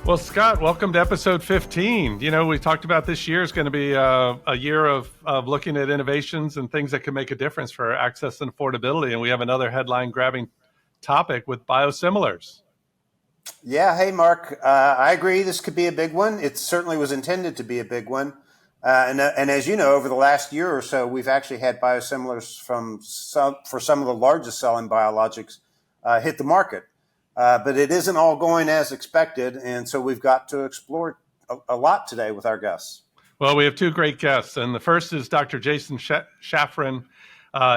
Well, Scott, welcome to episode 15. You know, we talked about this year is going to be a year of looking at innovations and things that can make a difference for access and affordability. And we have another headline grabbing topic with biosimilars. Yeah. Hey, Mark. I agree. This could be a big one. It certainly was intended to be a big one. And as you know, over the last year or so, we've actually had biosimilars for some of the largest selling biologics hit the market. But it isn't all going as expected. And so we've got to explore a lot today with our guests. Well, we have two great guests. And the first is Dr. Jason Shafrin.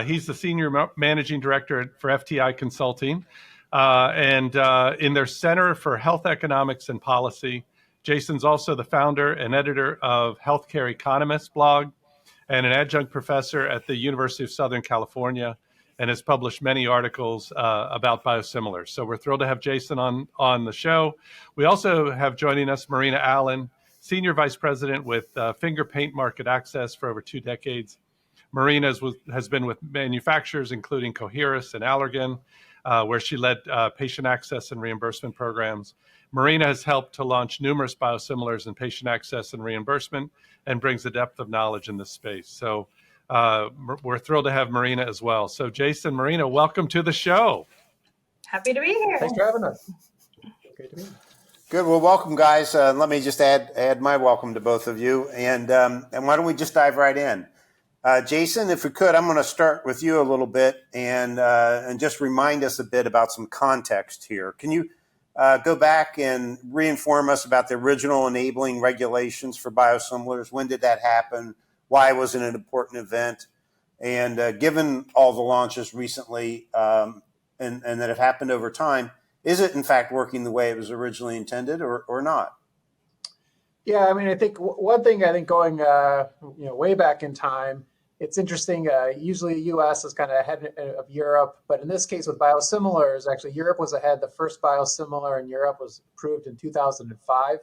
He's the Senior Managing Director for FTI Consulting. And in their Center for Health Economics and Policy, Jason's also the founder and editor of Healthcare Economist blog and an adjunct professor at the University of Southern California, and has published many articles about biosimilars. So we're thrilled to have Jason on the show. We also have joining us Marina Allen, Senior Vice President with Fingerpaint Market Access for over 2 decades. Marina has been with manufacturers including Coherus and Allergan, where she led patient access and reimbursement programs. Marina has helped to launch numerous biosimilars in patient access and reimbursement and brings a depth of knowledge in this space. So we're thrilled to have Marina as well. So Jason, Marina, welcome to the show. Happy to be here. Thanks for having us. Great to be here. Good. Well, welcome, guys. Let me just add my welcome to both of you. And why don't we just dive right in? Jason, if we could, I'm going to start with you a little bit and just remind us a bit about some context here. Can you go back and reinform us about the original enabling regulations for biosimilars? When did that happen? Why was it an important event? And given all the launches recently and that have happened over time, is it in fact working the way it was originally intended or not? Yeah, I mean, I think one thing going way back in time, it's interesting. Usually the U.S. is kind of ahead of Europe, but in this case with biosimilars, actually Europe was ahead. The first biosimilar in Europe was approved in 2005,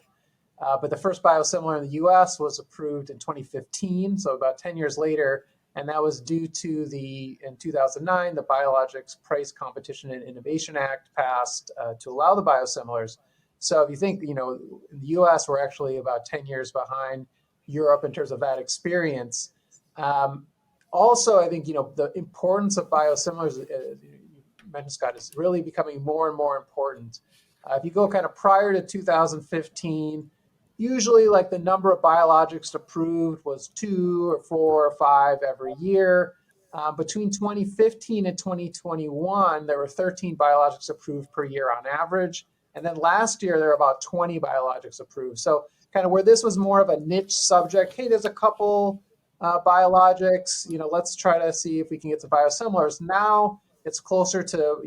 but the first biosimilar in the U.S. was approved in 2015, so about 10 years later, and that was due to in 2009, the Biologics Price Competition and Innovation Act passed to allow the biosimilars. So if you think, in the U.S., we're actually about 10 years behind Europe in terms of that experience. Also, I think, the importance of biosimilars, you mentioned, Scott, is really becoming more and more important. If you go kind of prior to 2015, usually like the number of biologics approved was 2 or 4 or 5 every year. Between 2015 and 2021, there were 13 biologics approved per year on average. And then last year, there were about 20 biologics approved. So kind of where this was more of a niche subject, hey, there's a couple biologics, let's try to see if we can get to biosimilars. Now it's closer to,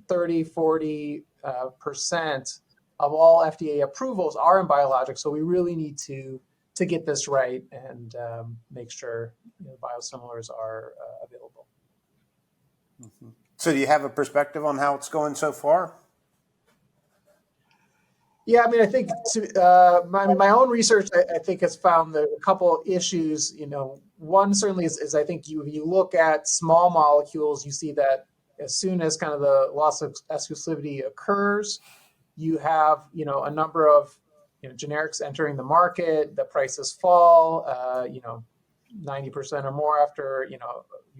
30, 40% of all FDA approvals are in biologics. So we really need to get this right and make sure biosimilars are available. Mm-hmm. So do you have a perspective on how it's going so far? Yeah, I mean, I think my own research, I think, has found that a couple of issues. One certainly is I think you look at small molecules, you see that as soon as kind of the loss of exclusivity occurs, you have a number of generics entering the market, the prices fall 90% or more after you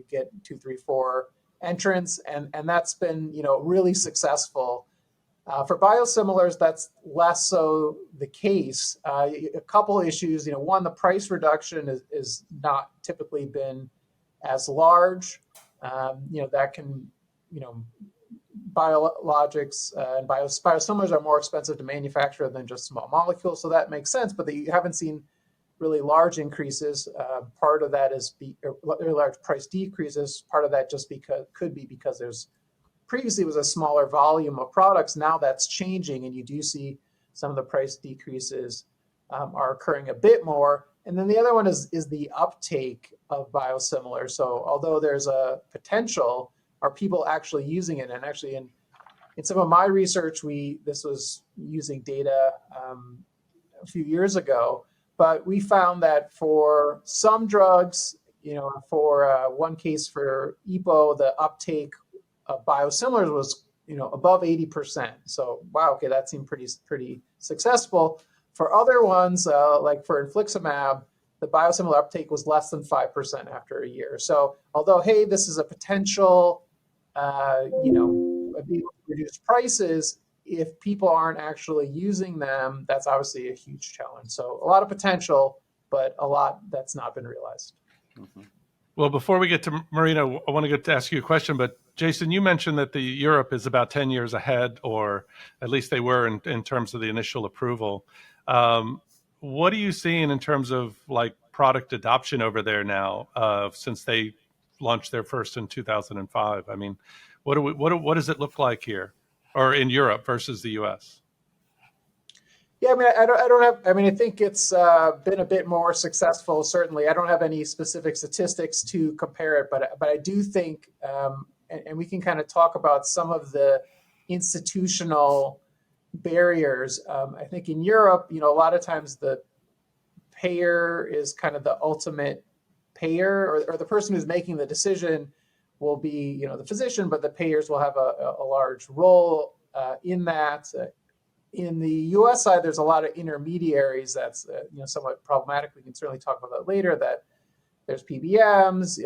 get 2, 3, 4 entrants, and that's been really successful. For biosimilars, that's less so the case. A couple issues. One, the price reduction is not typically been as large. That can, biologics and biosimilars are more expensive to manufacture than just small molecules, so that makes sense. But you haven't seen really large increases. Part of that is very large price decreases. Part of that just could be because there's previously was a smaller volume of products. Now that's changing, and you do see some of the price decreases are occurring a bit more. And then the other one is the uptake of biosimilars. So although there's a potential, are people actually using it? And actually in some of my research, this was using data a few years ago, but we found that for some drugs, for one case for EPO, the uptake of biosimilars was above 80%. So wow, okay, that seemed pretty successful. For other ones, like for infliximab, the biosimilar uptake was less than 5% after a year. So although, hey, this is a potential, being able to reduce prices, if people aren't actually using them, that's obviously a huge challenge. So a lot of potential, but a lot that's not been realized. Mm-hmm. Well, before we get to Marina, I want to get to ask you a question. But Jason, you mentioned that the Europe is about 10 years ahead, or at least they were in terms of the initial approval. What are you seeing in terms of like product adoption over there now, since they launched their first in 2005? I mean, what does it look like here, or in Europe versus the U.S.? Yeah, I mean, I don't have. I mean, I think it's been a bit more successful. Certainly, I don't have any specific statistics to compare it, but I do think, and we can kind of talk about some of the institutional barriers. I think in Europe, a lot of times the payer is kind of the ultimate payer, or the person who's making the decision will be, the physician, but the payers will have a large role in that. In the U.S. side, there's a lot of intermediaries that's somewhat problematic. We can certainly talk about that later. That there's PBMs,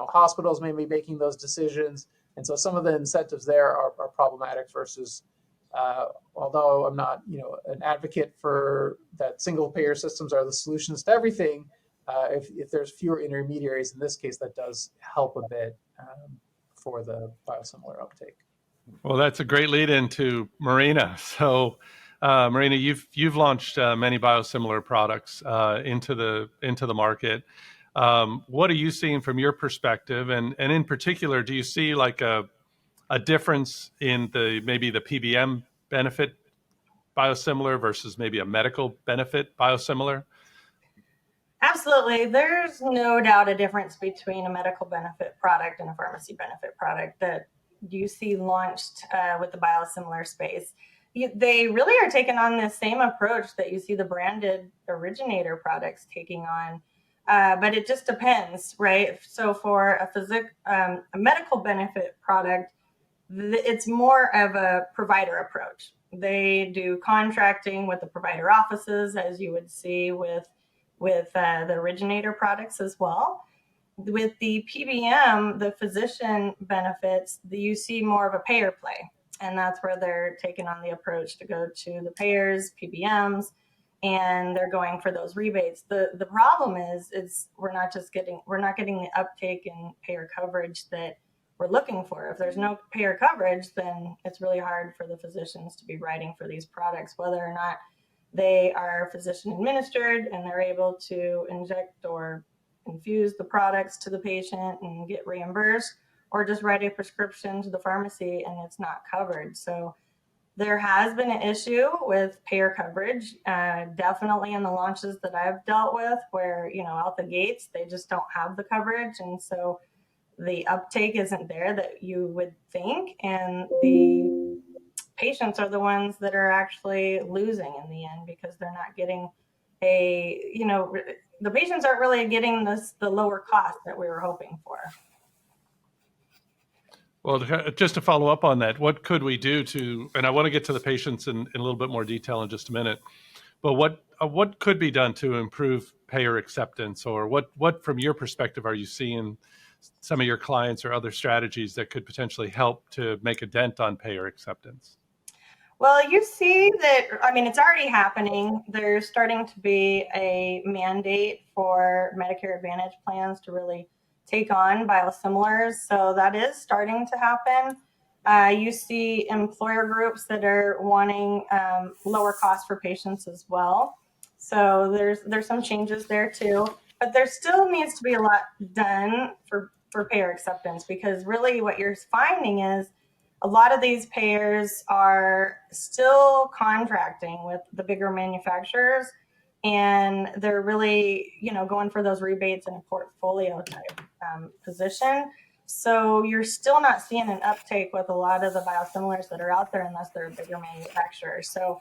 hospitals may be making those decisions, and so some of the incentives there are problematic. Versus, although I'm not an advocate for that single payer systems are the solutions to everything, if there's fewer intermediaries in this case, that does help a bit for the biosimilar uptake. Well, that's a great lead into Marina. So, Marina, you've launched many biosimilar products into the market. What are you seeing from your perspective, and in particular, do you see like a difference in maybe the PBM benefit biosimilar versus maybe a medical benefit biosimilar? Absolutely. There's no doubt a difference between a medical benefit product and a pharmacy benefit product that you see launched with the biosimilar space. They really are taking on the same approach that you see the branded originator products taking on, but it just depends, right? So for a medical benefit product, it's more of a provider approach. They do contracting with the provider offices, as you would see with the originator products as well. With the PBM, the physician benefits, you see more of a payer play. And that's where they're taking on the approach to go to the payers, PBMs, and they're going for those rebates. The problem is we're not getting the uptake in payer coverage that we're looking for. If there's no payer coverage, then it's really hard for the physicians to be writing for these products, whether or not they are physician administered and they're able to inject or infuse the products to the patient and get reimbursed, or just write a prescription to the pharmacy and it's not covered. So there has been an issue with payer coverage, definitely in the launches that I've dealt with, where out the gates they just don't have the coverage, and so the uptake isn't there that you would think, and the patients are the ones that are actually losing in the end because they're not getting the patients aren't really getting the lower cost that we were hoping for. Well, just to follow up on that, what could we do and I want to get to the patients in a little bit more detail in just a minute, but what could be done to improve payer acceptance, or what from your perspective are you seeing some of your clients or other strategies that could potentially help to make a dent on payer acceptance? Well, you see that, it's already happening. There's starting to be a mandate for Medicare Advantage plans to really take on biosimilars. So that is starting to happen. You see employer groups that are wanting lower costs for patients as well. So there's some changes there too. But there still needs to be a lot done for payer acceptance, because really what you're finding is a lot of these payers are still contracting with the bigger manufacturers, and they're really, going for those rebates in a portfolio type position. So you're still not seeing an uptake with a lot of the biosimilars that are out there unless they're a bigger manufacturer. So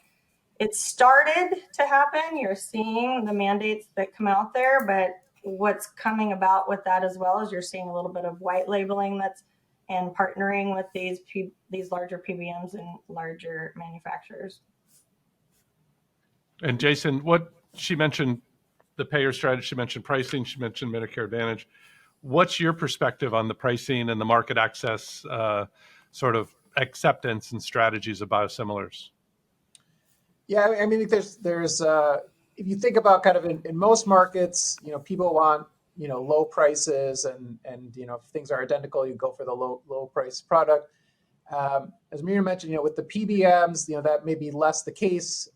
it's started to happen. You're seeing the mandates that come out there, but what's coming about with that as well is you're seeing a little bit of white labeling that's and partnering with these larger PBMs and larger manufacturers. And Jason, what she mentioned, the payer strategy, she mentioned pricing, she mentioned Medicare Advantage. What's your perspective on the pricing and the market access sort of acceptance and strategies of biosimilars? Yeah, I mean, there's if you think about kind of in most markets, people want low prices, and if things are identical, you go for the low price product. As Marina mentioned, with the PBMs, that may be less the case.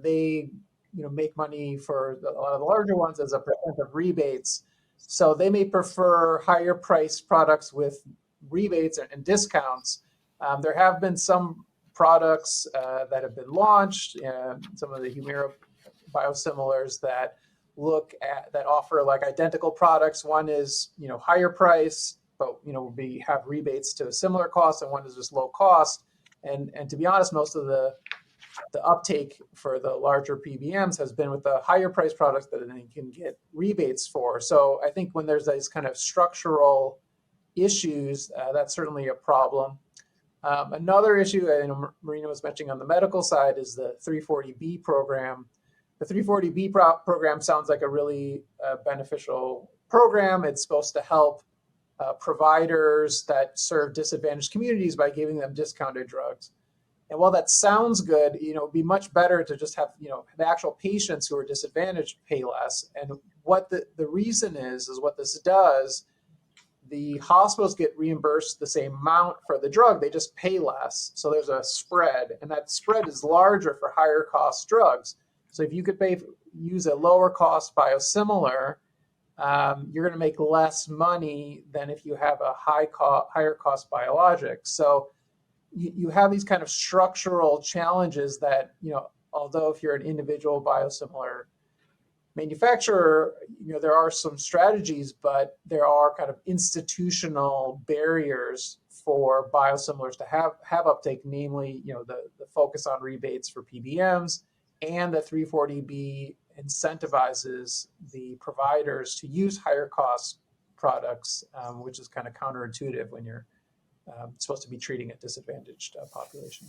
They make money for a lot of the larger ones as a percent of rebates, so they may prefer higher priced products with rebates and discounts. There have been some products that have been launched, some of the Humira biosimilars that offer like identical products. One is higher price, but we have rebates to a similar cost, and one is just low cost. And to be honest, most of the uptake for the larger PBMs has been with the higher price products that they can get rebates for. So I think when there's these kind of structural issues, that's certainly a problem. Another issue, Marina was mentioning on the medical side, is the 340B program. The 340B program sounds like a really beneficial program. It's supposed to help providers that serve disadvantaged communities by giving them discounted drugs. And while that sounds good, it'd be much better to just have, the actual patients who are disadvantaged pay less. And what the reason is what this does, the hospitals get reimbursed the same amount for the drug, they just pay less. So there's a spread, and that spread is larger for higher cost drugs. So if you could use a lower cost biosimilar, you're going to make less money than if you have a higher cost biologic. So you have these kind of structural challenges that, although if you're an individual biosimilar manufacturer, there are some strategies, but there are kind of institutional barriers for biosimilars to have uptake, namely, the focus on rebates for PBMs, and the 340B incentivizes the providers to use higher cost products, which is kind of counterintuitive when you're supposed to be treating a disadvantaged population.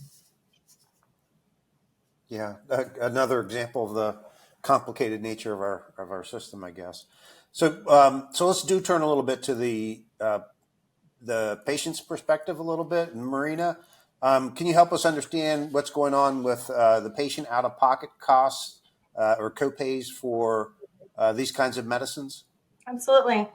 Yeah, another example of the complicated nature of our system, I guess. So let's turn a little bit to the patient's perspective a little bit. And Marina, can you help us understand what's going on with the patient out-of-pocket costs or copays for these kinds of medicines? Absolutely.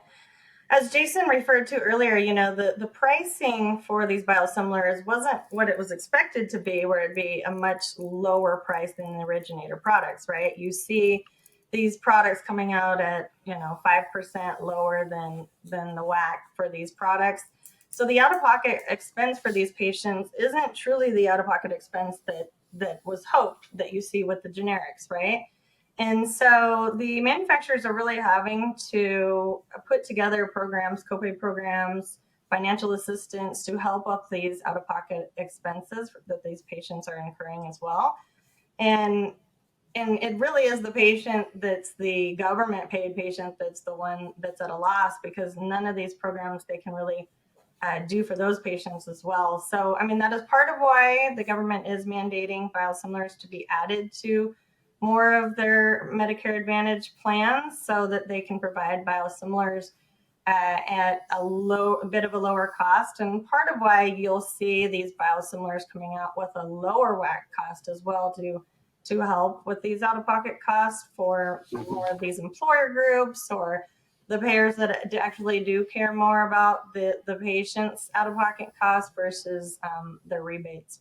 As Jason referred to earlier, the pricing for these biosimilars wasn't what it was expected to be, where it'd be a much lower price than the originator products, right? You see these products coming out at 5% lower than the WAC for these products. So the out-of-pocket expense for these patients isn't truly the out-of-pocket expense that was hoped that you see with the generics, right? And so the manufacturers are really having to put together programs, copay programs, financial assistance to help up these out-of-pocket expenses that these patients are incurring as well. And it really is the patient that's the government paid patient that's the one that's at a loss, because none of these programs they can really do for those patients as well. So, that is part of why the government is mandating biosimilars to be added to more of their Medicare Advantage plans so that they can provide biosimilars at a bit of a lower cost. And part of why you'll see these biosimilars coming out with a lower WAC cost as well to help with these out-of-pocket costs for more of these employer groups or the payers that actually do care more about the patient's out-of-pocket costs versus their rebates.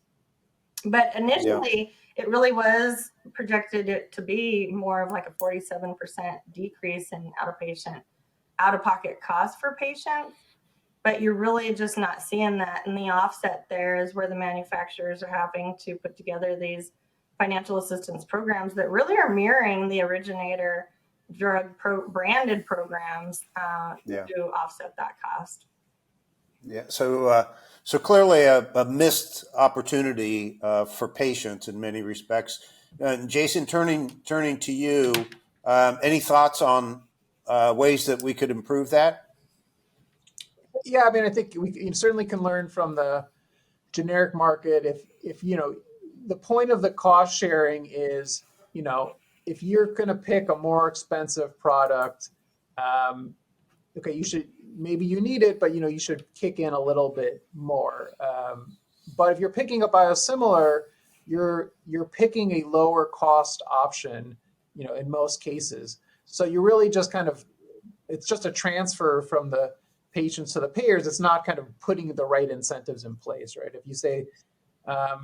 But initially, it really was projected to be more of like a 47% decrease in out-of-pocket costs for patients. But you're really just not seeing that. And the offset there is where the manufacturers are having to put together these financial assistance programs that really are mirroring the originator drug branded programs to offset that cost. Yeah. So clearly a missed opportunity for patients in many respects. And Jason, turning to you, any thoughts on ways that we could improve that? Yeah, I mean, I think we certainly can learn from the generic market. If the point of the cost sharing is, if you're going to pick a more expensive product, okay, maybe you need it, but you should kick in a little bit more. But if you're picking a biosimilar, you're picking a lower cost option, in most cases. So you're really just it's just a transfer from the patients to the payers. It's not kind of putting the right incentives in place, right? If you say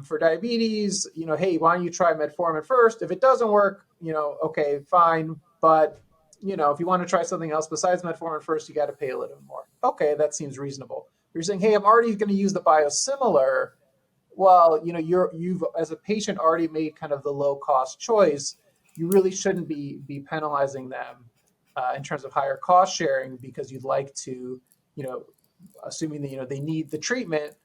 for diabetes, hey, why don't you try metformin first? If it doesn't work, okay, fine. But if you want to try something else besides metformin first, you got to pay a little more. Okay, that seems reasonable. You're saying, hey, I'm already going to use the biosimilar. Well, you've as a patient already made kind of the low cost choice. You really shouldn't be penalizing them in terms of higher cost sharing because you'd like to, assuming that they need the treatment.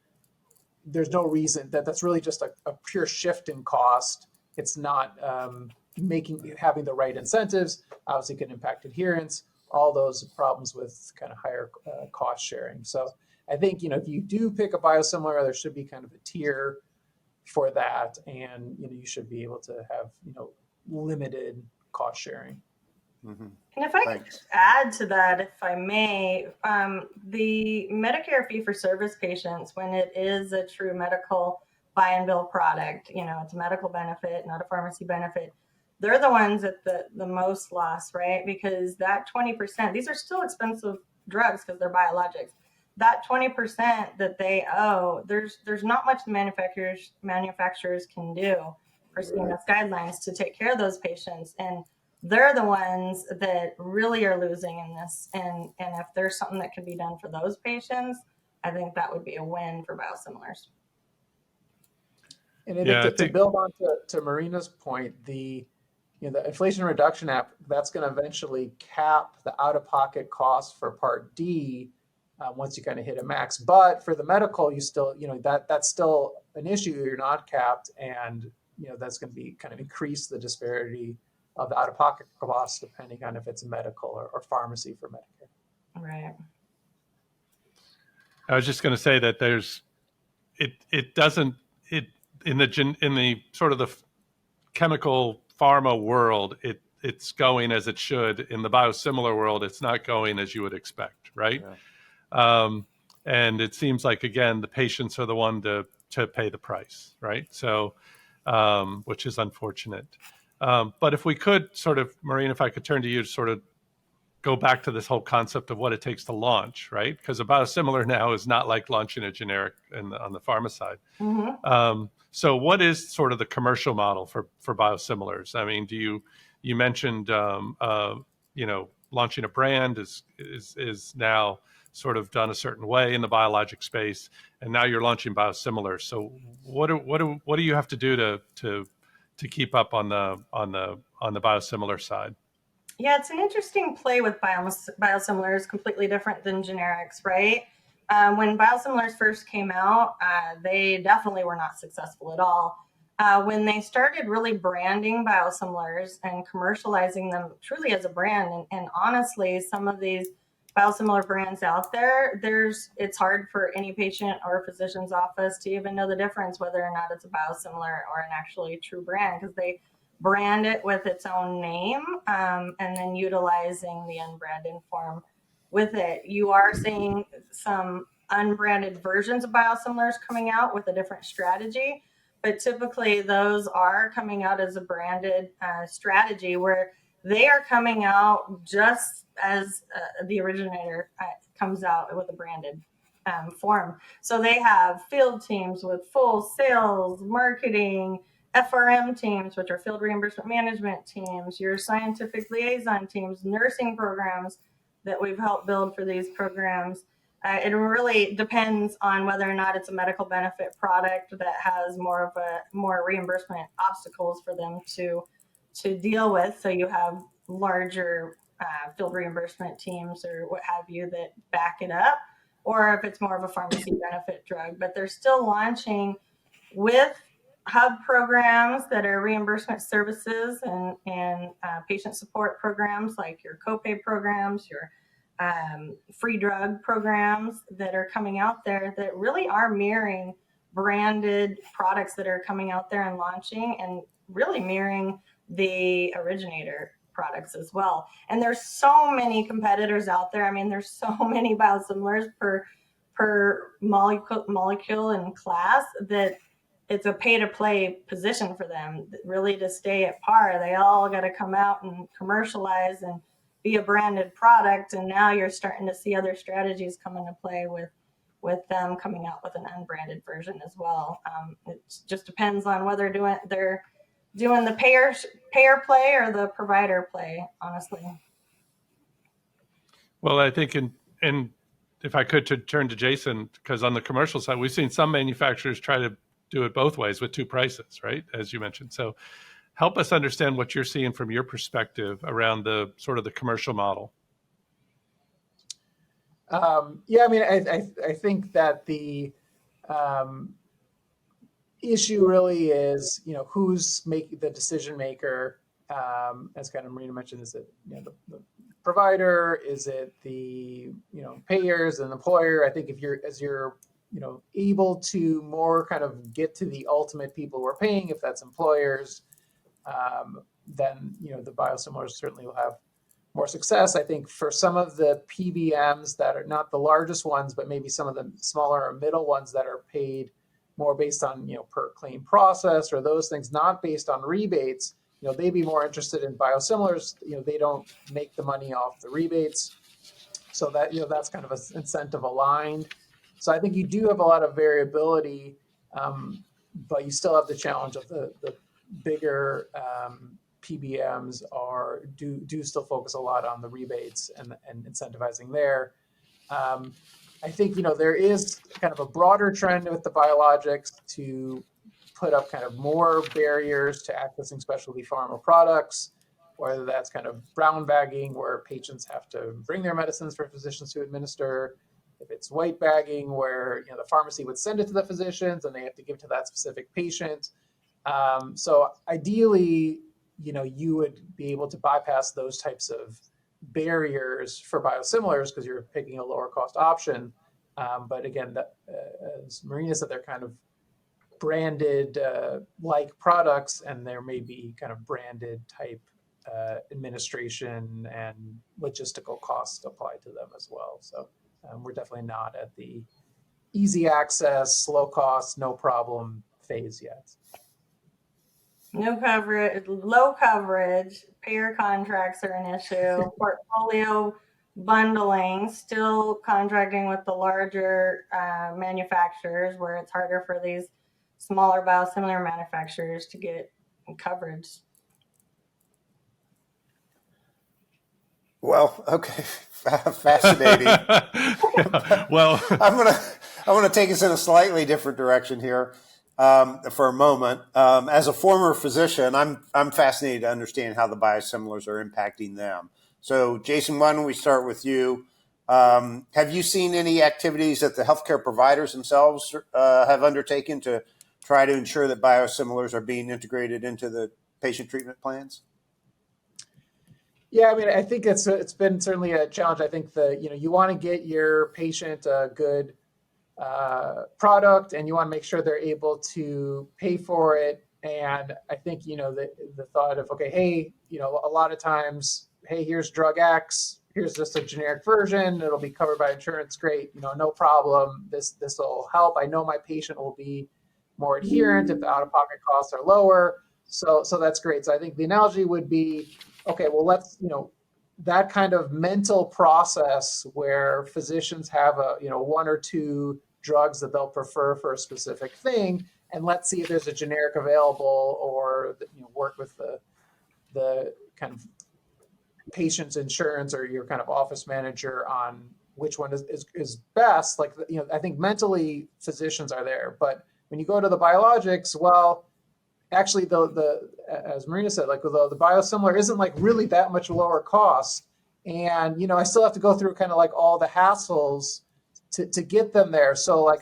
There's no reason that's really just a pure shift in cost. It's not having the right incentives. Obviously, can impact adherence. All those problems with kind of higher cost sharing. So I think if you do pick a biosimilar, there should be kind of a tier for that, and you should be able to have limited cost sharing. Mm-hmm. And if I could Thanks. add to that, if I may, the Medicare fee-for-service patients, when it is a true medical buy and bill product, it's a medical benefit, not a pharmacy benefit, they're the ones at the most loss, right? Because that 20%, these are still expensive drugs because they're biologics. That 20% that they owe, there's not much the manufacturers can do for CMS guidelines to take care of those patients. And they're the ones that really are losing in this. And if there's something that can be done for those patients, I think that would be a win for biosimilars. And I think to build on to Marina's point, the Inflation Reduction Act, that's going to eventually cap the out-of-pocket costs for Part D once you kind of hit a max. But for the medical, you still, that's still an issue. You're not capped, and that's going to be kind of increase the disparity of the out-of-pocket costs depending on if it's medical or pharmacy for Medicare. Right. I was just going to say that it doesn't in the sort of the chemical pharma world, it's going as it should. In the biosimilar world, it's not going as you would expect, right? Yeah. And it seems like, again, the patients are the one to pay the price, right? So, which is unfortunate. But if we could sort of, Marina, if I could turn to you to sort of go back to this whole concept of what it takes to launch, right? Because a biosimilar now is not like launching a generic on the pharma side. Mm-hmm. So what is sort of the commercial model for biosimilars? I mean, you mentioned, launching a brand is now sort of done a certain way in the biologic space, and now you're launching biosimilars. So what do you have to do to keep up on the biosimilar side? Yeah, it's an interesting play with biosimilars, completely different than generics, right? When biosimilars first came out, they definitely were not successful at all. When they started really branding biosimilars and commercializing them truly as a brand, and honestly, some of these biosimilar brands out there, it's hard for any patient or physician's office to even know the difference whether or not it's a biosimilar or an actually true brand, because they brand it with its own name and then utilizing the unbranded form with it. You are seeing some unbranded versions of biosimilars coming out with a different strategy, but typically those are coming out as a branded strategy where they are coming out just as the originator comes out with a branded form. So they have field teams with full sales, marketing, FRM teams, which are field reimbursement management teams, your scientific liaison teams, nursing programs that we've helped build for these programs. It really depends on whether or not it's a medical benefit product that has more reimbursement obstacles for them to deal with. So you have larger field reimbursement teams or what have you that back it up, or if it's more of a pharmacy benefit drug. But they're still launching with hub programs that are reimbursement services and patient support programs like your copay programs, your free drug programs that are coming out there that really are mirroring branded products that are coming out there and launching, and really mirroring the originator products as well. And there's so many competitors out there. I mean, there's so many biosimilars per molecule and class that it's a pay to play position for them, really, to stay at par. They all got to come out and commercialize and be a branded product. And now you're starting to see other strategies come into play with them coming out with an unbranded version as well. It just depends on whether they're doing the payer play or the provider play, honestly. Well, I think and if I could turn to Jason, because on the commercial side, we've seen some manufacturers try to do it both ways with two prices, right? As you mentioned. So help us understand what you're seeing from your perspective around the sort of the commercial model. Yeah, I mean, I think that the issue really is, who's making the decision maker. As kind of Marina mentioned, is it the provider? Is it the payers and employer? I think if you're able to more kind of get to the ultimate people who are paying, if that's employers, then the biosimilars certainly will have more success. I think for some of the PBMs that are not the largest ones, but maybe some of the smaller or middle ones that are paid more based on per claim process or those things, not based on rebates, they'd be more interested in biosimilars. They don't make the money off the rebates, so that that's kind of an incentive aligned. So I think you do have a lot of variability, but you still have the challenge of the bigger PBMs do still focus a lot on the rebates and incentivizing there. I think there is kind of a broader trend with the biologics to put up kind of more barriers to accessing specialty pharma products, whether that's kind of brown bagging, where patients have to bring their medicines for physicians to administer. If it's white bagging, where the pharmacy would send it to the physicians and they have to give it to that specific patient. So ideally, you would be able to bypass those types of barriers for biosimilars because you're picking a lower cost option. But again, as Marina said, they're kind of branded like products, and there may be kind of branded type administration and logistical costs applied to them as well. So we're definitely not at the easy access, low cost, no problem phase yet. No coverage, low coverage, payer contracts are an issue, portfolio bundling, still contracting with the larger manufacturers, where it's harder for these smaller biosimilar manufacturers to get coverage. Well, okay, fascinating. Well, I'm gonna take us in a slightly different direction here for a moment. As a former physician, I'm fascinated to understand how the biosimilars are impacting them. So, Jason, why don't we start with you? Have you seen any activities that the healthcare providers themselves have undertaken to try to ensure that biosimilars are being integrated into the patient treatment plans? Yeah, I mean, I think it's been certainly a challenge. I think you want to get your patient a good product, and you want to make sure they're able to pay for it. And I think the thought of, okay, hey, a lot of times, hey, here's drug X, here's just a generic version, it'll be covered by insurance, great, no problem. This will help. I know my patient will be more adherent if the out-of-pocket costs are lower. So that's great. So I think the analogy would be, okay, well, let's, that kind of mental process where physicians have one or two drugs that they'll prefer for a specific thing, and let's see if there's a generic available, or work with the kind of patient's insurance or your kind of office manager on which one is best. Like, I think mentally physicians are there, but when you go to the biologics, well, actually, the as Marina said, like the biosimilar isn't like really that much lower cost, and I still have to go through kind of like all the hassles to get them there. So like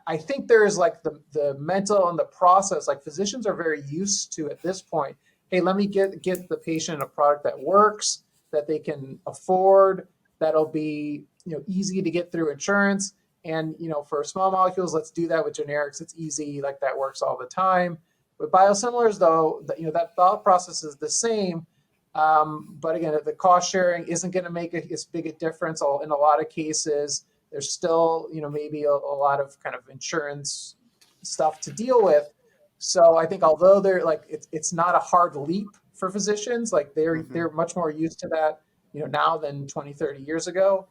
I think there is like the mental and the process. Like physicians are very used to at this point. Hey, let me get the patient a product that works, that they can afford, that'll be, easy to get through insurance. And, for small molecules, let's do that with generics. It's easy, like that works all the time. With biosimilars, though, that thought process is the same. But again, the cost sharing isn't going to make as big a difference. In a lot of cases, there's still, maybe a lot of kind of insurance stuff to deal with. So I think although they're like, it's not a hard leap for physicians, like they're much more used to that, now than 20, 30 years ago.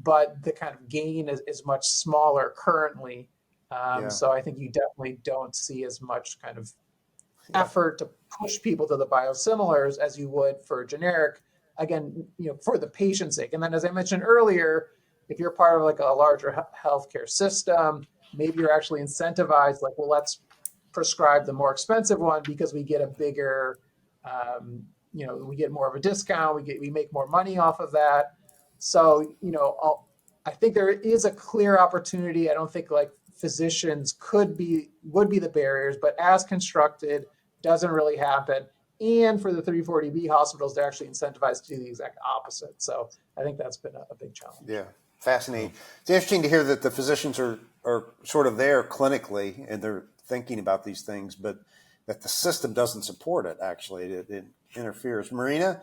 But the kind of gain is much smaller currently. So I think you definitely don't see as much kind of effort to push people to the biosimilars as you would for generic, again, for the patient's sake. And then, as I mentioned earlier, if you're part of like a larger healthcare system, maybe you're actually incentivized, like, well, let's prescribe the more expensive one because we get a bigger, we get more of a discount, we make more money off of that. So, I think there is a clear opportunity. I don't think like physicians would be the barriers, but as constructed, doesn't really happen. And for the 340B hospitals, they're actually incentivized to do the exact opposite. So I think that's been a big challenge. Yeah, fascinating. It's interesting to hear that the physicians are sort of there clinically and they're thinking about these things, but that the system doesn't support it, actually. It interferes. Marina,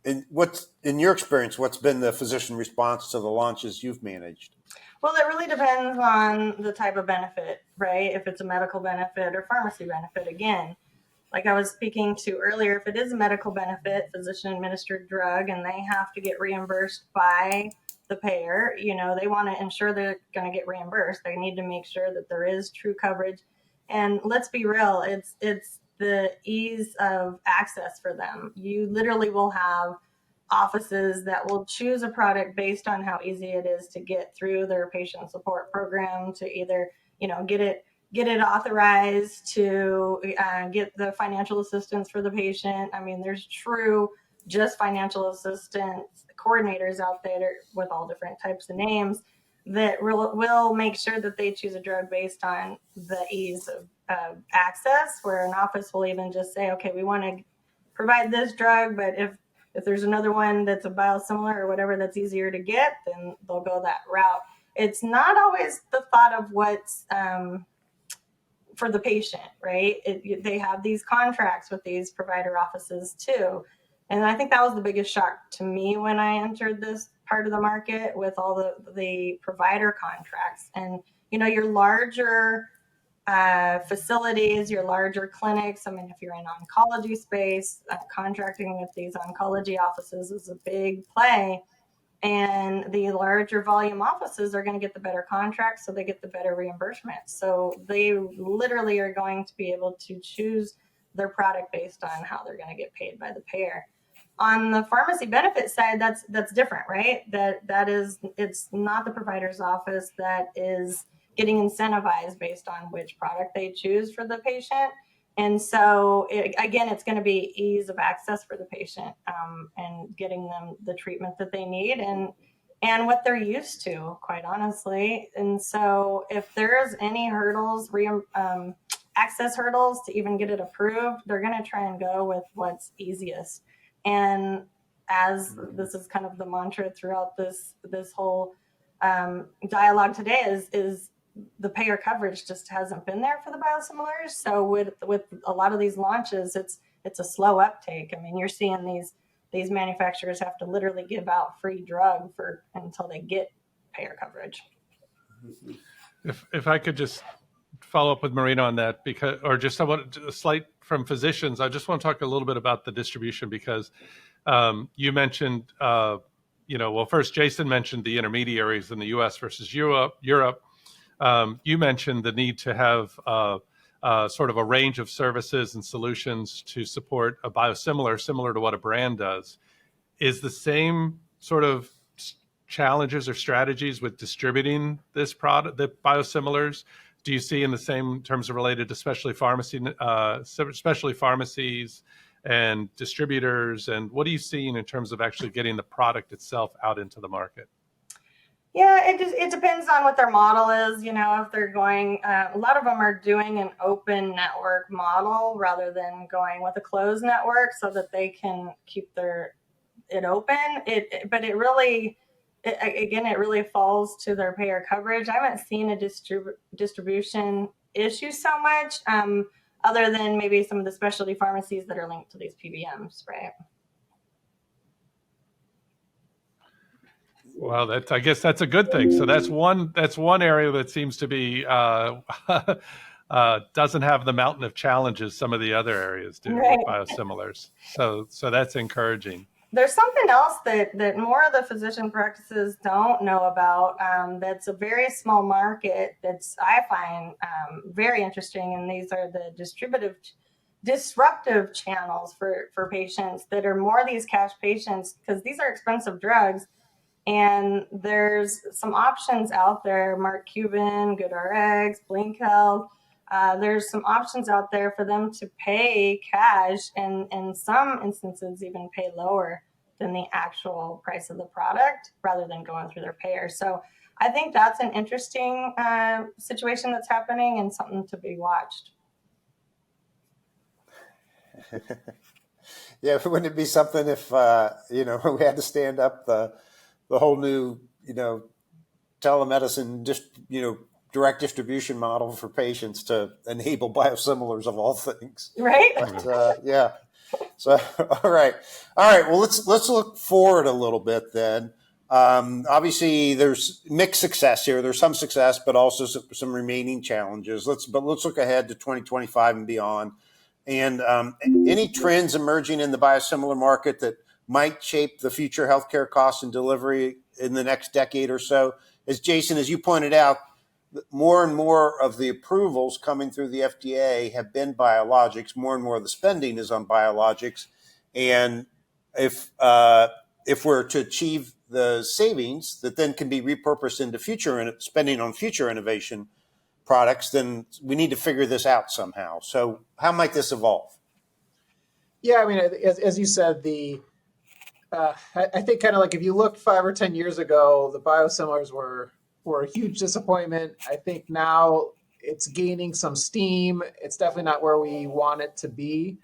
in your experience, what's been the physician response to the launches you've managed? Well, it really depends on the type of benefit, right? If it's a medical benefit or pharmacy benefit, again, like I was speaking to earlier, if it is a medical benefit, physician administered drug, and they have to get reimbursed by the payer, they want to ensure they're going to get reimbursed. They need to make sure that there is true coverage. And let's be real, it's the ease of access for them. You literally will have offices that will choose a product based on how easy it is to get through their patient support program, to either get it authorized, to get the financial assistance for the patient. I mean, there's true just financial assistance coordinators out there with all different types of names that will make sure that they choose a drug based on the ease of access, where an office will even just say, okay, we want to provide this drug, but if there's another one that's a biosimilar or whatever that's easier to get, then they'll go that route. It's not always the thought of what's for the patient, right? They have these contracts with these provider offices too. And I think that was the biggest shock to me when I entered this part of the market with all the provider contracts. And, your larger facilities, your larger clinics. I mean, if you're in oncology space, contracting with these oncology offices is a big play. And the larger volume offices are going to get the better contracts, so they get the better reimbursement. So they literally are going to be able to choose their product based on how they're going to get paid by the payer. On the pharmacy benefit side, that's different, right? It's not the provider's office that is getting incentivized based on which product they choose for the patient. And so, it's going to be ease of access for the patient and getting them the treatment that they need and what they're used to, quite honestly. And so if there's any hurdles, access hurdles to even get it approved, they're going to try and go with what's easiest. And as this is kind of the mantra throughout this whole dialogue today is the payer coverage just hasn't been there for the biosimilars. So with a lot of these launches, it's a slow uptake. I mean, you're seeing these manufacturers have to literally give out free drug until they get payer coverage. If I could just follow up with Marina on that, I want a slight from physicians. I just want to talk a little bit about the distribution because you mentioned, first Jason mentioned the intermediaries in the U.S. versus Europe. You mentioned the need to have sort of a range of services and solutions to support a biosimilar, similar to what a brand does. Is the same sort of challenges or strategies with distributing this product, the biosimilars? Do you see in the same terms of related to especially pharmacies and distributors? And what are you seeing in terms of actually getting the product itself out into the market? Yeah, it depends on what their model is. If they're going, a lot of them are doing an open network model rather than going with a closed network so that they can keep their it open. But it really, again, it really falls to their payer coverage. I haven't seen a distribution issue so much, other than maybe some of the specialty pharmacies that are linked to these PBMs, right? Well, I guess that's a good thing. So that's one area that seems to be doesn't have the mountain of challenges some of the other areas do Right. with biosimilars. So that's encouraging. There's something else that more of the physician practices don't know about. That's a very small market. I find very interesting, and these are the disruptive channels for patients that are more these cash patients, because these are expensive drugs. And there's some options out there: Mark Cuban, GoodRx, Blink Health. There's some options out there for them to pay cash, and in some instances even pay lower than the actual price of the product, rather than going through their payer. So I think that's an interesting situation that's happening, and something to be watched. Yeah, wouldn't it be something if we had to stand up the whole new telemedicine direct distribution model for patients to enable biosimilars of all things, right? But yeah. So all right. Well, let's look forward a little bit then. Obviously, there's mixed success here. There's some success, but also some remaining challenges. Let's look ahead to 2025 and beyond. And any trends emerging in the biosimilar market that might shape the future healthcare costs and delivery in the next decade or so. As Jason, as you pointed out, more and more of the approvals coming through the FDA have been biologics. More and more of the spending is on biologics. And if we're to achieve the savings that then can be repurposed into future spending on future innovation products, then we need to figure this out somehow. So how might this evolve? Yeah, I mean, as you said, I think kind of like if you looked 5 or 10 years ago, the biosimilars were a huge disappointment. I think now it's gaining some steam. It's definitely not where we want it to be,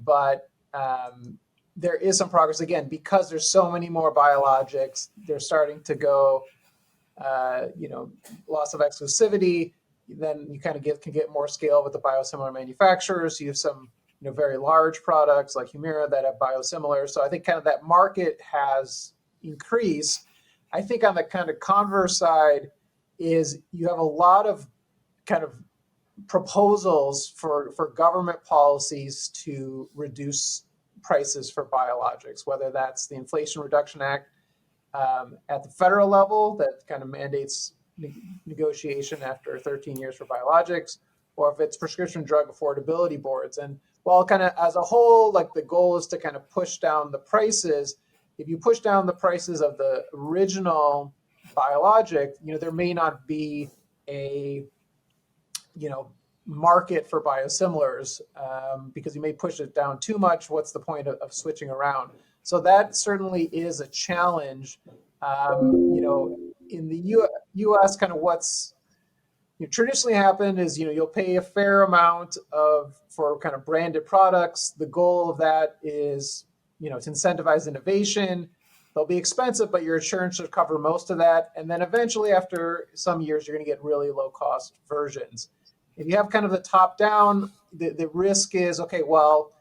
but there is some progress. Again, because there's so many more biologics, they're starting to go, loss of exclusivity. Then you kind of can get more scale with the biosimilar manufacturers. You have some very large products like Humira that have biosimilars. So I think kind of that market has increased. I think on the kind of converse side is you have a lot of kind of proposals for government policies to reduce prices for biologics, whether that's the Inflation Reduction Act at the federal level that kind of mandates negotiation after 13 years for biologics, or if it's prescription drug affordability boards. And while kind of as a whole, like the goal is to kind of push down the prices, if you push down the prices of the original biologic, there may not be a, market for biosimilars because you may push it down too much. What's the point of switching around? So that certainly is a challenge. In the U.S., kind of what's traditionally happened is you'll pay a fair amount for kind of branded products. The goal of that is to incentivize innovation. They'll be expensive, but your insurance should cover most of that. And then eventually, after some years, you're going to get really low cost versions. If you have kind of the top down, the risk is, okay, well,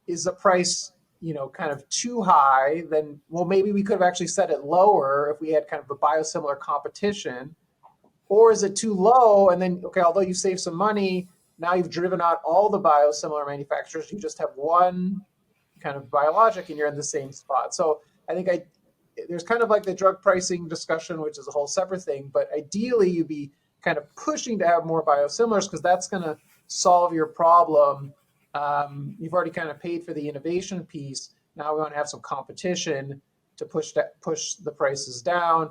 is the price kind of too high? Then, well, maybe we could have actually set it lower if we had kind of a biosimilar competition. Or is it too low? And then, okay, although you save some money, now you've driven out all the biosimilar manufacturers. You just have one kind of biologic and you're in the same spot. So I think there's kind of like the drug pricing discussion, which is a whole separate thing. But ideally, you'd be kind of pushing to have more biosimilars because that's going to solve your problem. You've already kind of paid for the innovation piece. Now we want to have some competition to push the prices down.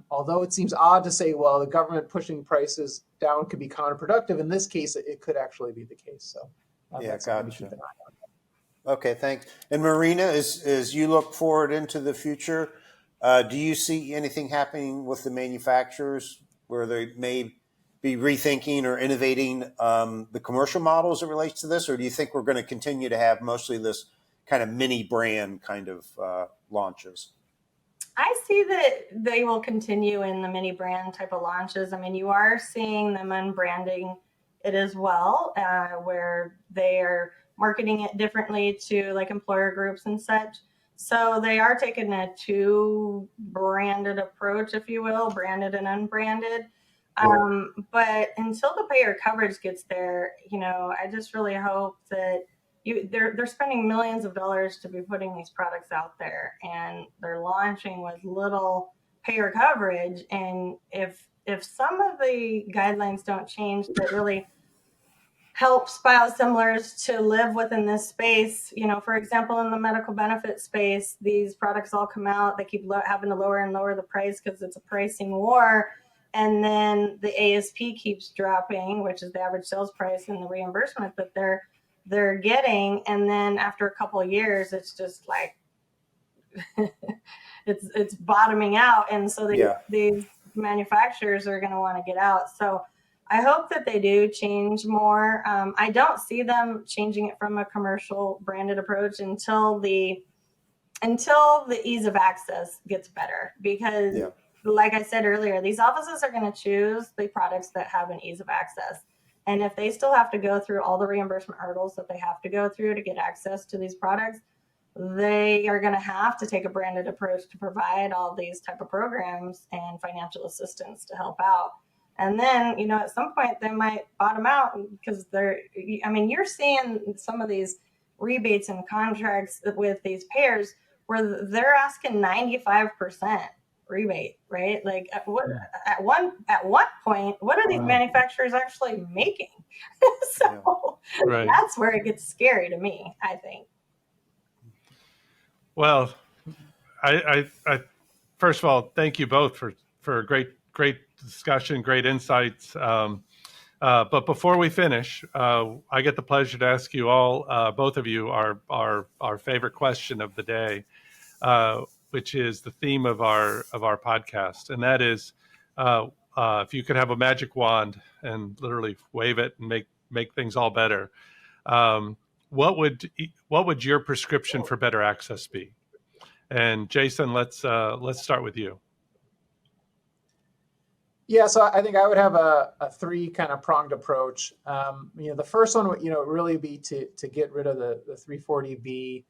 Although it seems odd to say, well, the government pushing prices down could be counterproductive. In this case, it could actually be the case. So yeah, gotcha. Okay, thanks. And Marina, as you look forward into the future, do you see anything happening with the manufacturers where they may be rethinking or innovating the commercial models that relates to this, or do you think we're going to continue to have mostly this kind of mini brand kind of launches? I see that they will continue in the mini brand type of launches. I mean, you are seeing them unbranding it as well, where they are marketing it differently to like employer groups and such. So they are taking a two branded approach, if you will, branded and unbranded. But until the payer coverage gets there, I just really hope that they're spending millions of dollars to be putting these products out there, and they're launching with little payer coverage. And if some of the guidelines don't change that really helps biosimilars to live within this space, for example, in the medical benefit space, these products all come out, they keep having to lower and lower the price because it's a pricing war. And then the ASP keeps dropping, which is the average sales price, and the reimbursement that they're getting. And then after a couple of years, it's just like it's bottoming out. And so these manufacturers are going to want to get out. So I hope that they do change more. I don't see them changing it from a commercial branded approach until the ease of access gets better, because like I said earlier, these offices are going to choose the products that have an ease of access. And if they still have to go through all the reimbursement hurdles that they have to go through to get access to these products, they are going to have to take a branded approach to provide all these type of programs and financial assistance to help out. And then, at some point they might bottom out, because you're seeing some of these rebates and contracts with these payers where they're asking 95% rebate, right? Like at one point, what are these manufacturers actually making? So that's where it gets scary to me, I think. Well, I first of all, thank you both for a great discussion, great insights. But before we finish, I get the pleasure to ask you all, both of you, our favorite question of the day, which is the theme of our podcast, and that is, if you could have a magic wand and literally wave it and make things all better, what would your prescription for better access be? And Jason, let's start with you. Yeah, so I think I would have a three kind of pronged approach. The first one would really be to get rid of the 340B.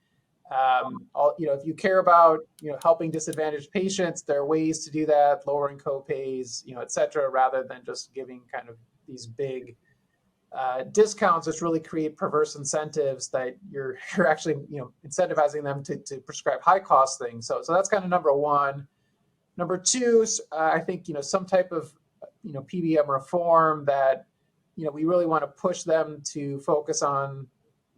If you care about helping disadvantaged patients, there are ways to do that, lowering copays, et cetera, rather than just giving kind of these big discounts, which really create perverse incentives that you're actually incentivizing them to prescribe high cost things. So that's kind of number one. Number two, I think some type of PBM reform that we really want to push them to focus on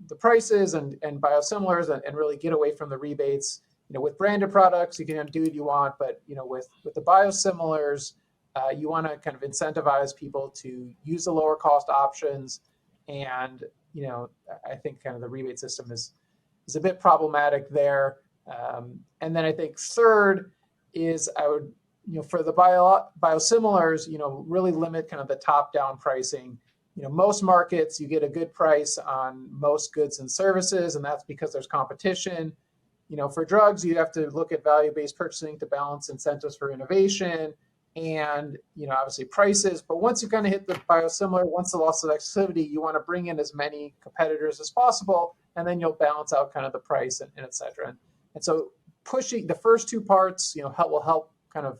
the prices and biosimilars and really get away from the rebates. With branded products, you can do what you want, but with the biosimilars, you want to kind of incentivize people to use the lower cost options. And I think kind of the rebate system is a bit problematic there. And then I think third is I would, for the biosimilars, really limit kind of the top-down pricing. Most markets, you get a good price on most goods and services, and that's because there's competition. For drugs, you have to look at value-based purchasing to balance incentives for innovation and, obviously prices. But once you kind of hit the biosimilar, once the loss of exclusivity, you want to bring in as many competitors as possible, and then you'll balance out kind of the price and et cetera. And so pushing the first two parts, will help kind of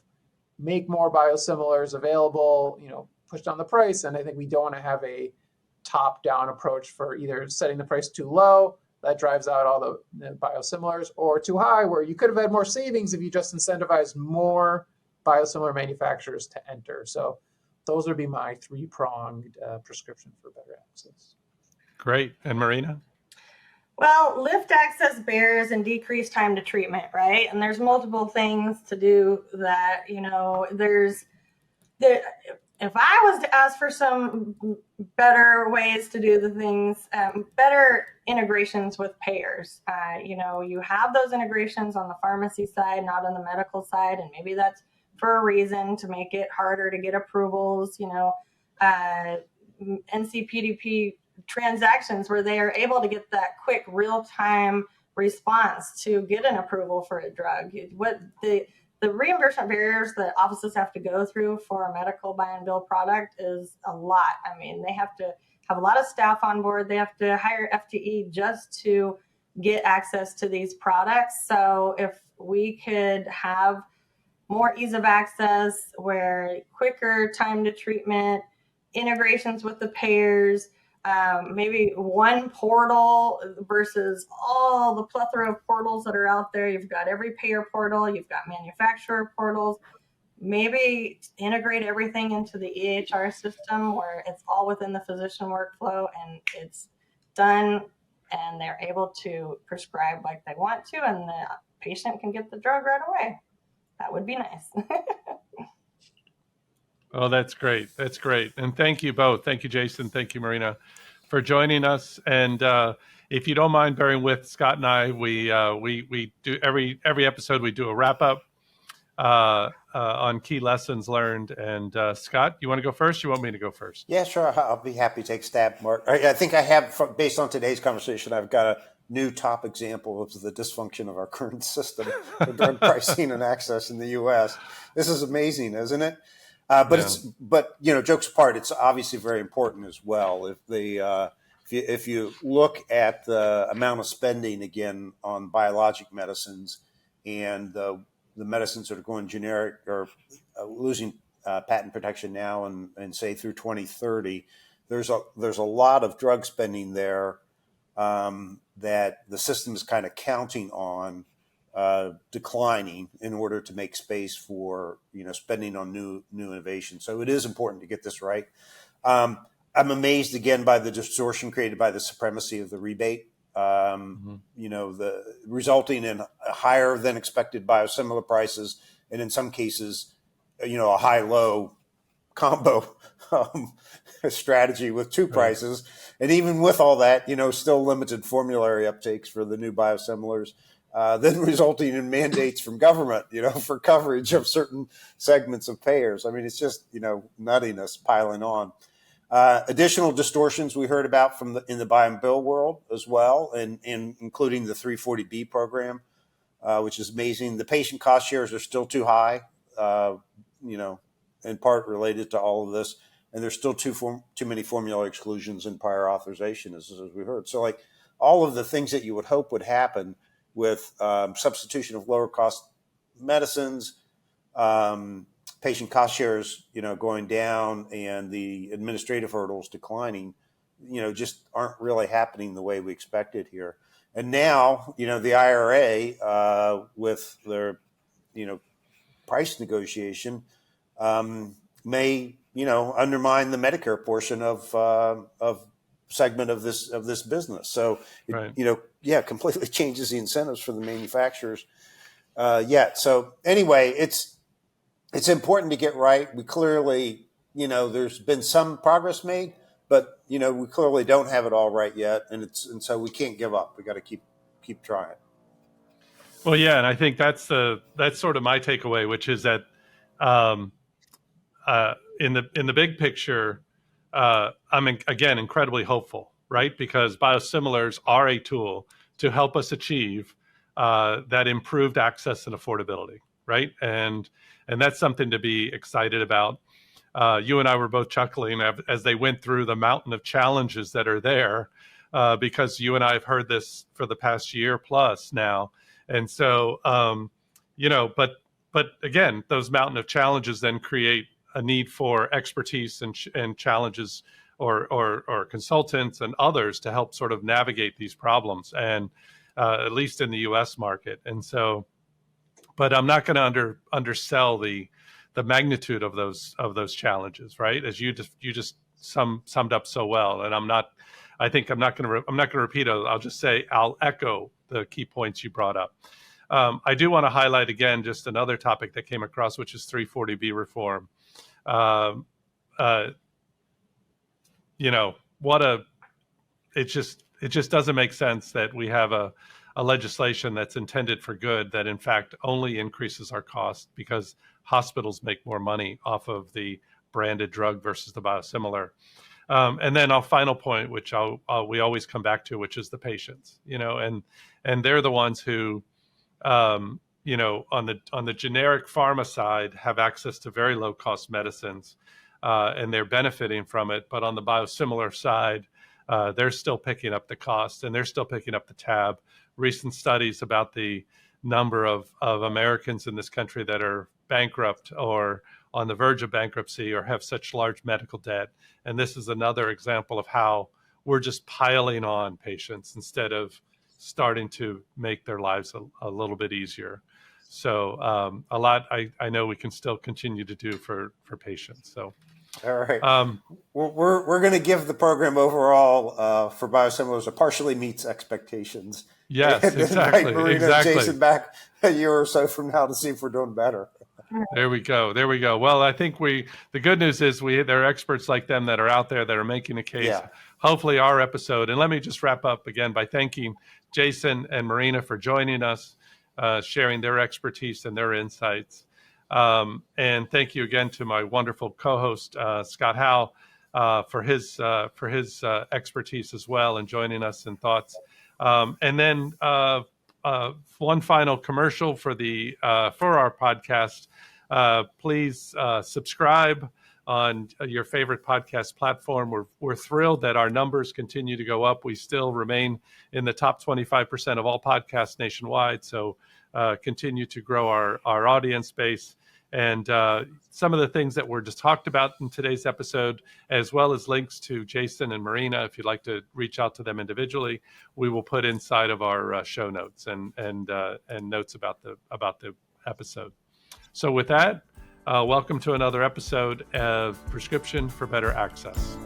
make more biosimilars available, push down the price. And I think we don't want to have a top-down approach for either setting the price too low, that drives out all the biosimilars, or too high, where you could have had more savings if you just incentivized more biosimilar manufacturers to enter. So those would be my three-pronged prescription for better access. Great. And Marina? Well, lift access barriers and decrease time to treatment, right? And there's multiple things to do that. If I was to ask for some better ways to do the things, better integrations with payers, you have those integrations on the pharmacy side, not on the medical side, and maybe that's for a reason, to make it harder to get approvals, NCPDP transactions where they are able to get that quick real-time response to get an approval for a drug. What the reimbursement barriers that offices have to go through for a medical buy and bill product is a lot. I mean, they have to have a lot of staff on board. They have to hire FTE just to get access to these products. So if we could have more ease of access, where quicker time to treatment, integrations with the payers, maybe one portal versus all the plethora of portals that are out there. You've got every payer portal, you've got manufacturer portals. Maybe integrate everything into the EHR system where it's all within the physician workflow and it's done and they're able to prescribe like they want to and the patient can get the drug right away. That would be nice. Oh, that's great. That's great. And thank you both. Thank you, Jason. Thank you, Marina, for joining us. And if you don't mind bearing with Scott and I, we do every episode, we do a wrap up on key lessons learned. And Scott, you want to go first? You want me to go first? Yeah, sure. I'll be happy to take a stab, Mark. I think I have, based on today's conversation, I've got a new top example of the dysfunction of our current system for drug pricing and access in the U.S. This is amazing, isn't it? But jokes apart, it's obviously very important as well. If you look at the amount of spending again on biologic medicines and the medicines that are going generic or losing patent protection now and say through 2030, there's a lot of drug spending there that the system is kind of counting on declining in order to make space for spending on new innovation. So it is important to get this right. I'm amazed again by the distortion created by the supremacy of the rebate. The resulting in higher than expected biosimilar prices, and in some cases, a high-low combo strategy with two prices. And even with all that, still limited formulary uptakes for the new biosimilars. Then resulting in mandates from government, for coverage of certain segments of payers. I mean, it's just, nuttiness piling on. Additional distortions we heard about in the buy and bill world as well, and including the 340B program, which is amazing. The patient cost shares are still too high, in part related to all of this. And there's still too many formulary exclusions and prior authorization, as we heard. So like all of the things that you would hope would happen with substitution of lower cost medicines, patient cost shares, going down, and the administrative hurdles declining, just aren't really happening the way we expected here. And now, the IRA with their, price negotiation may, undermine the Medicare portion of segment of this business. So, completely changes the incentives for the manufacturers. So anyway, it's important to get right. We clearly, there's been some progress made, but we clearly don't have it all right yet, and so we can't give up. We got to keep trying. Well, yeah, and I think that's sort of my takeaway, which is that in the big picture, I'm again incredibly hopeful, right? Because biosimilars are a tool to help us achieve that improved access and affordability, right? And that's something to be excited about. You and I were both chuckling as they went through the mountain of challenges that are there, because you and I have heard this for the past year plus now. And so, but again, those mountain of challenges then create a need for expertise and challenges or consultants and others to help sort of navigate these problems, and at least in the U.S. market. And so, but I'm not going to undersell the magnitude of those challenges, right? As you just summed up so well. And I'm not going to repeat it. I'll just say I'll echo the key points you brought up. I do want to highlight again just another topic that came across, which is 340B reform. It just doesn't make sense that we have a legislation that's intended for good that in fact only increases our cost because hospitals make more money off of the branded drug versus the biosimilar. And then our final point, which we always come back to, which is the patients, and they're the ones who, on the generic pharma side, have access to very low cost medicines, and they're benefiting from it. But on the biosimilar side, they're still picking up the cost, and they're still picking up the tab. Recent studies about the number of Americans in this country that are bankrupt or on the verge of bankruptcy or have such large medical debt. And this is another example of how we're just piling on patients instead of starting to make their lives a little bit easier. So a lot I know we can still continue to do for patients. So. All right. We're going to give the program overall for biosimilars a partially meets expectations. Yes, and exactly. invite Marina exactly. and Jason back a year or so from now to see if we're doing better. There we go. Well, I think the good news is there are experts like them that are out there that are making a case. Yeah. Hopefully our episode, and let me just wrap up again by thanking Jason and Marina for joining us, sharing their expertise and their insights. And thank you again to my wonderful co-host, Scott Howe, for his expertise as well and joining us in thoughts. And then one final commercial for our podcast. Please subscribe on your favorite podcast platform. We're thrilled that our numbers continue to go up. We still remain in the top 25% of all podcasts nationwide. So continue to grow our audience base. And some of the things that were just talked about in today's episode, as well as links to Jason and Marina, if you'd like to reach out to them individually, we will put inside of our show notes and notes about the episode. So with that, welcome to another episode of Prescription for Better Access.